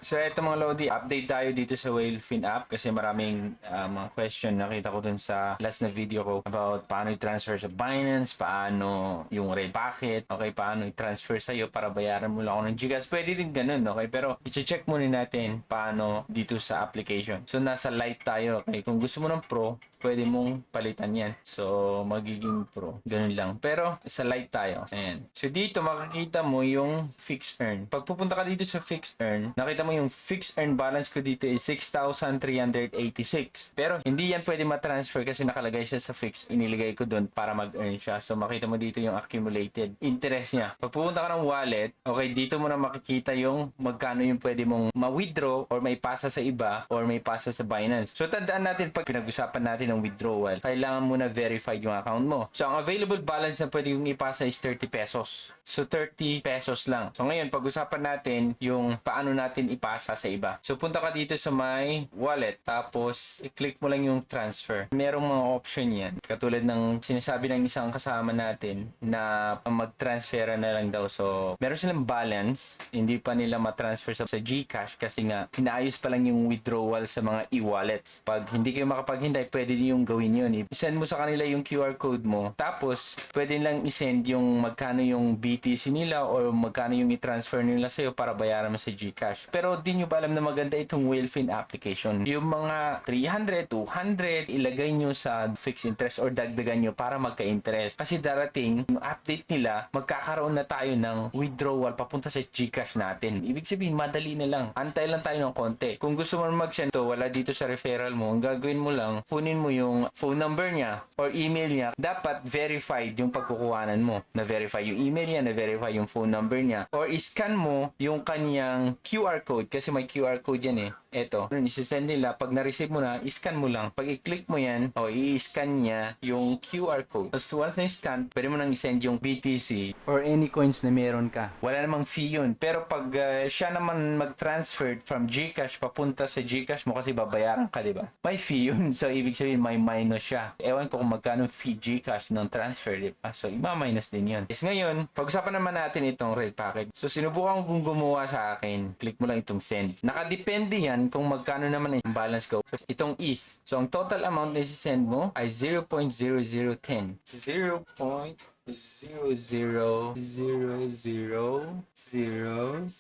So eto mga Lodi, update tayo dito sa Whalefin app kasi maraming mga question nakita ko dun sa last na video ko about paano i-transfer sa Binance, paano yung Red Packet, okay, paano i-transfer sa'yo para bayaran mo lang ako ng Gcash. Pwede din ganun, okay? Pero i-check muna natin paano dito sa application. So nasa Lite tayo, okay? Kung gusto mo ng Pro, pwede mong palitan yan. So, magiging Pro. Ganun lang. Pero, sa Lite tayo. Ayan. So, dito makikita mo yung fixed earn. Pag pupunta ka dito sa fixed earn, nakita mo yung fixed earn balance ko dito is 6,386. Pero, hindi yan pwede matransfer kasi nakalagay siya sa fixed. Iniligay ko doon para mag-earn siya. So, makita mo dito yung accumulated interest niya. Pag pupunta ka ng wallet, okay, dito mo na makikita yung magkano yung pwede mong ma-withdraw or may pasa sa iba or may pasa sa Binance. So, tandaan natin pag pinag-usapan natin ng withdrawal, kailangan mo na verified yung account mo. So, ang available balance na pwede yung ipasa is 30 pesos. So, 30 pesos lang. So, ngayon, pag-usapan natin yung paano natin ipasa sa iba. So, punta ka dito sa my wallet, tapos, i-click mo lang yung transfer. Merong mga option yan. Katulad ng sinasabi ng isang kasama natin na mag-transfer na lang daw. So, meron silang balance. Hindi pa nila matransfer sa Gcash kasi nga, inaayos pa lang yung withdrawal sa mga e-wallets. Pag hindi kayo makapaghintay, pwede yung gawin yun. I-send mo sa kanila yung QR code mo. Tapos, pwede lang i-send yung magkano yung BTC nila or magkano yung i-transfer nila sa'yo para bayaran mo sa Gcash. Pero di nyo ba alam na maganda itong Whalefin application? Yung mga 300, 200, ilagay nyo sa fixed interest or dagdagan nyo para magka-interest. Kasi darating, yung update nila, magkakaroon na tayo ng withdrawal papunta sa Gcash natin. Ibig sabihin, madali na lang. Antay lang tayo ng konti. Kung gusto mo mag-send to, wala dito sa referral mo, ang gagawin mo lang, kunin mo yung phone number niya or email niya, dapat verified yung pagkukuhanan mo. Na-verify yung email niya, na-verify yung phone number niya, or iscan mo yung kanyang QR code kasi may QR code yan eh. Eto, isisend nila, pag na-receive mo na, iscan mo lang. Pag i-click mo yan, o i-scan niya yung QR code. Tapos once na-scan, pwede mo nang i-send yung BTC or any coins na meron ka. Wala namang fee yun. Pero pag siya naman mag-transfer from Gcash papunta sa Gcash mo kasi babayaran ka, diba? May fee yun. So, ibig sabihin, may minus siya. Ewan ko kung magkano fee Gcash ng transfer, diba? So, ima-minus din yun. Yes, ngayon, pag-usapan naman natin itong Red Packet. So, sinubukan kong gumawa sa akin. Click mo lang itong send. Nakadepende yan kung magkano naman yung balance ko. So, itong ETH. So, ang total amount na isi-send mo ay 0.0010. 0.000010.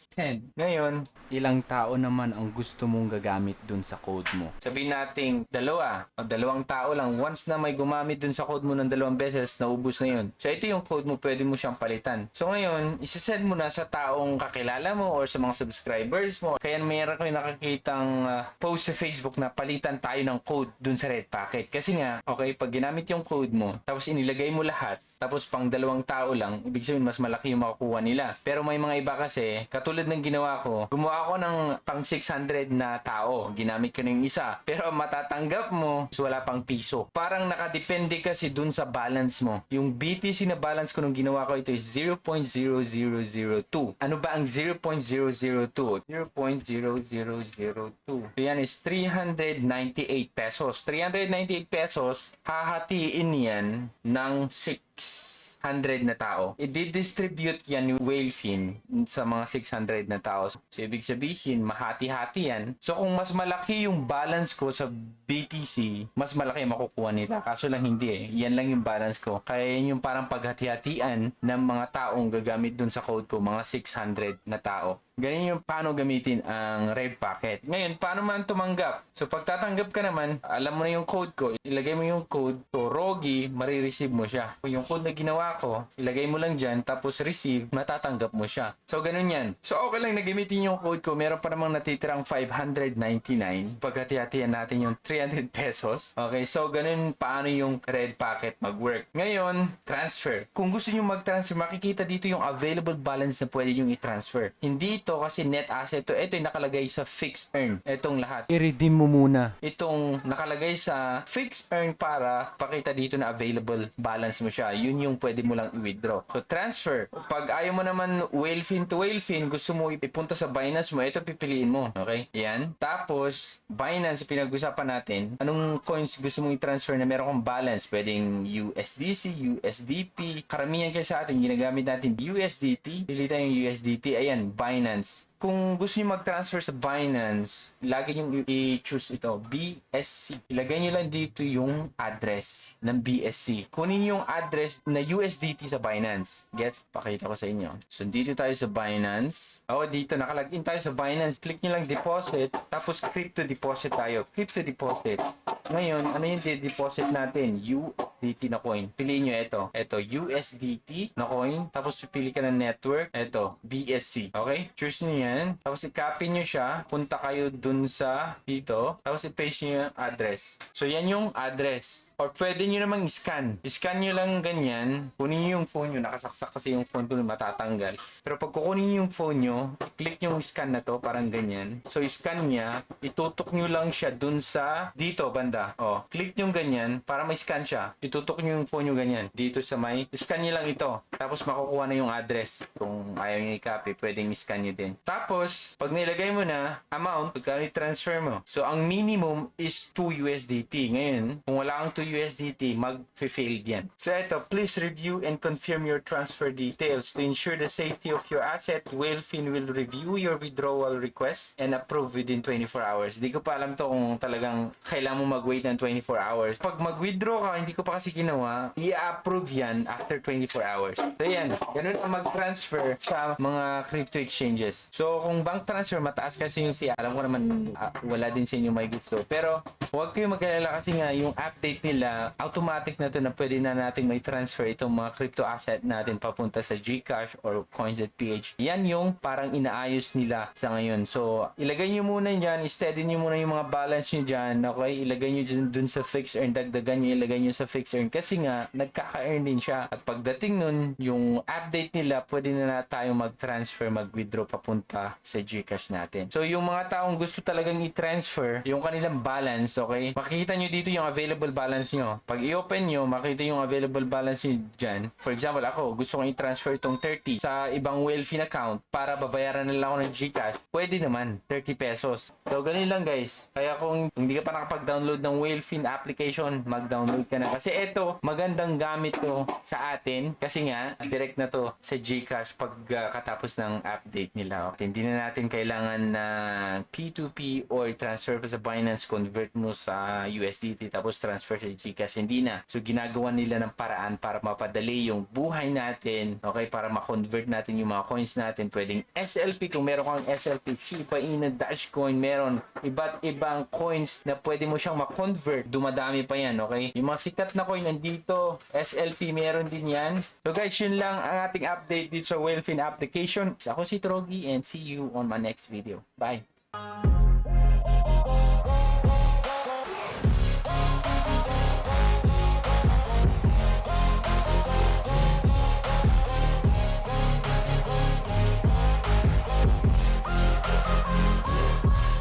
Ngayon, ilang tao naman ang gusto mong gagamit dun sa code mo? Sabihin nating dalawa o dalawang tao lang. Once na may gumamit dun sa code mo ng 2 beses, naubos na yun. So, ito yung code mo, pwede mo siyang palitan. So, ngayon, isasend mo na sa taong kakilala mo or sa mga subscribers mo. Kaya meron kayo nakakitang post sa Facebook na palitan tayo ng code dun sa Red Packet. Kasi nga, okay, pag ginamit yung code mo, tapos inilagay mo lahat, tapos pang 2 tao lang, ibig sabihin mas malaki yung makukuha nila. Pero may mga iba kasi, katulad ng ginawa ko, gumawa ko ng pang 600 na tao. Ginamit ko ng isa. Pero matatanggap mo, wala pang piso. Parang nakadepende kasi dun sa balance mo. Yung BTC na balance ko nung ginawa ko ito is 0.0002. Ano ba ang 0.002? 0.0002. So yan is 398 pesos. 398 pesos, hahatiin yan ng 600 na tao. I-distribute yan yung Whalefin sa mga 600 na tao. So, ibig sabihin, mahati-hati yan. So, kung mas malaki yung balance ko sa BTC, mas malaki yung makukuha nila. Kaso lang hindi eh. Yan lang yung balance ko. Kaya yan yung parang paghati-hatian ng mga taong gagamit dun sa code ko, mga 600 na tao. Ganyan yung paano gamitin ang Red Packet. Ngayon, paano man tumanggap? So, pag tatanggap ka naman, alam mo na yung code ko. Ilagay mo yung code. So, Rogi, marireceive mo siya. Yung code na ginawa ko, ilagay mo lang dyan, tapos receive, matatanggap mo siya. So, ganun yan. So, okay lang na gamitin yung code ko. Meron pa namang natitirang 599. Paghati-hatian natin yung 300 pesos. Okay, so, ganun paano yung Red Packet mag-work. Ngayon, transfer. Kung gusto nyo mag-transfer, makikita dito yung available balance na pwede yung i-transfer. Hindi ito kasi net asset to. Ito yung nakalagay sa fixed earn. Itong lahat. I-redeem mo muna. Itong nakalagay sa fixed earn para pakita dito na available balance mo siya. Yun yung pwede mo lang i-withdraw. So, transfer. Pag ayaw mo naman Whalefin to Whalefin, gusto mo ipunta sa Binance mo, ito pipiliin mo. Okay? Yan. Tapos, Binance, pinag-usapan natin, anong coins gusto mong i-transfer na meron kang balance? Pwedeng USDC, USDP. Karamihan kasi sa atin, ginagamit natin USDT. Pili tayong USDT. Ayan, Binance. kung gusto niyo mag-transfer sa Binance, lagi niyo i-choose ito, BSC. Ilagay niyo lang dito yung address ng BSC. Kunin yung address na USDT sa Binance. Gets? Pakita ko sa inyo. So, dito tayo sa Binance. Dito, nakalagin tayo sa Binance. Click niyo lang deposit, tapos crypto deposit tayo. Crypto deposit. Ngayon, ano yung deposit natin? USDT na coin. Piliin nyo ito. Ito, USDT na coin. Tapos pipili ka ng network. Ito, BSC. Okay? Choose nyo yan. Tapos i-copy nyo siya. Punta kayo dun sa dito. Tapos i-paste nyo yung address. So, yan yung address. Or pwede nyo namang i-scan. I-scan nyo lang ganyan. Kunin nyo yung phone nyo. Nakasaksak kasi yung phone ko matatanggal. Pero pag kukunin nyo yung phone nyo, i-click nyo yung scan na to. Parang ganyan. So, i-scan niya. Itutok nyo lang siya dun sa dito, banda. Click nyo ganyan para ma-scan siya. Itutok nyo yung phone nyo ganyan. Dito sa may. I-scan nyo lang ito. Tapos makukuha na yung address. Kung ayaw nyo i-copy, pwedeng i-scan nyo din. Tapos, pag nilagay mo na amount, pagkano i-transfer mo. So, ang minimum is 2 USDT. Ngayon, kung wala kang 2 USDT, mag-fail yan. So ito, please review and confirm your transfer details. To ensure the safety of your asset, Whalefin will review your withdrawal request and approve within 24 hours. Hindi ko pa alam to kung talagang kailangan mo mag-wait ng 24 hours. Pag mag-withdraw ka, hindi ko pa kasi ginawa, i-approve yan after 24 hours. So yan, ganun ang mag-transfer sa mga crypto exchanges. So kung bank transfer, mataas kasi yung fee. Alam ko naman, wala din sa inyo may gusto. Pero huwag kayo mag-alala kasi nga yung update nila automatic na to na pwede na natin may transfer itong mga crypto asset natin papunta sa Gcash or Coins.ph. Yan yung parang inaayos nila sa ngayon. So, ilagay nyo muna dyan, steady nyo muna yung mga balance nyo dyan, okay? Ilagay nyo dun sa fixed earn, dagdagan nyo, ilagay nyo sa fixed earn kasi nga, nagkaka-earn din siya. At pagdating nun, yung update nila, pwede na tayo mag-transfer, mag-withdraw papunta sa Gcash natin. So, yung mga taong gusto talagang i-transfer yung kanilang balance, okay? Makikita nyo dito yung available balance nyo. Pag i-open nyo, makita yung available balance nyo dyan. For example, ako, gusto kong i-transfer itong 30 sa ibang Whalefin account para babayaran na lang ako ng Gcash. Pwede naman, 30 pesos. So, ganun lang guys. Kaya kung hindi ka pa nakapag-download ng Whalefin application, mag-download ka na. Kasi ito, magandang gamit to sa atin. Kasi nga, direct na to sa Gcash pag katapos ng update nila. At hindi na natin kailangan na P2P or transfer pa sa Binance, convert mo sa USDT tapos transfer sa Gcash. Hindi na. So, ginagawa nila ng paraan para mapadali yung buhay natin. Okay? Para ma-convert natin yung mga coins natin. Pwedeng SLP. Kung meron kang SLP, Shiba Inu, Dashcoin, meron iba't ibang coins na pwede mo siyang ma-convert. Dumadami pa yan. Okay? Yung mga sikat na coin nandito. SLP, meron din yan. So, guys, yun lang ang ating update dito sa Whalefin application. Ako si Trogi and see you on my next video. Bye!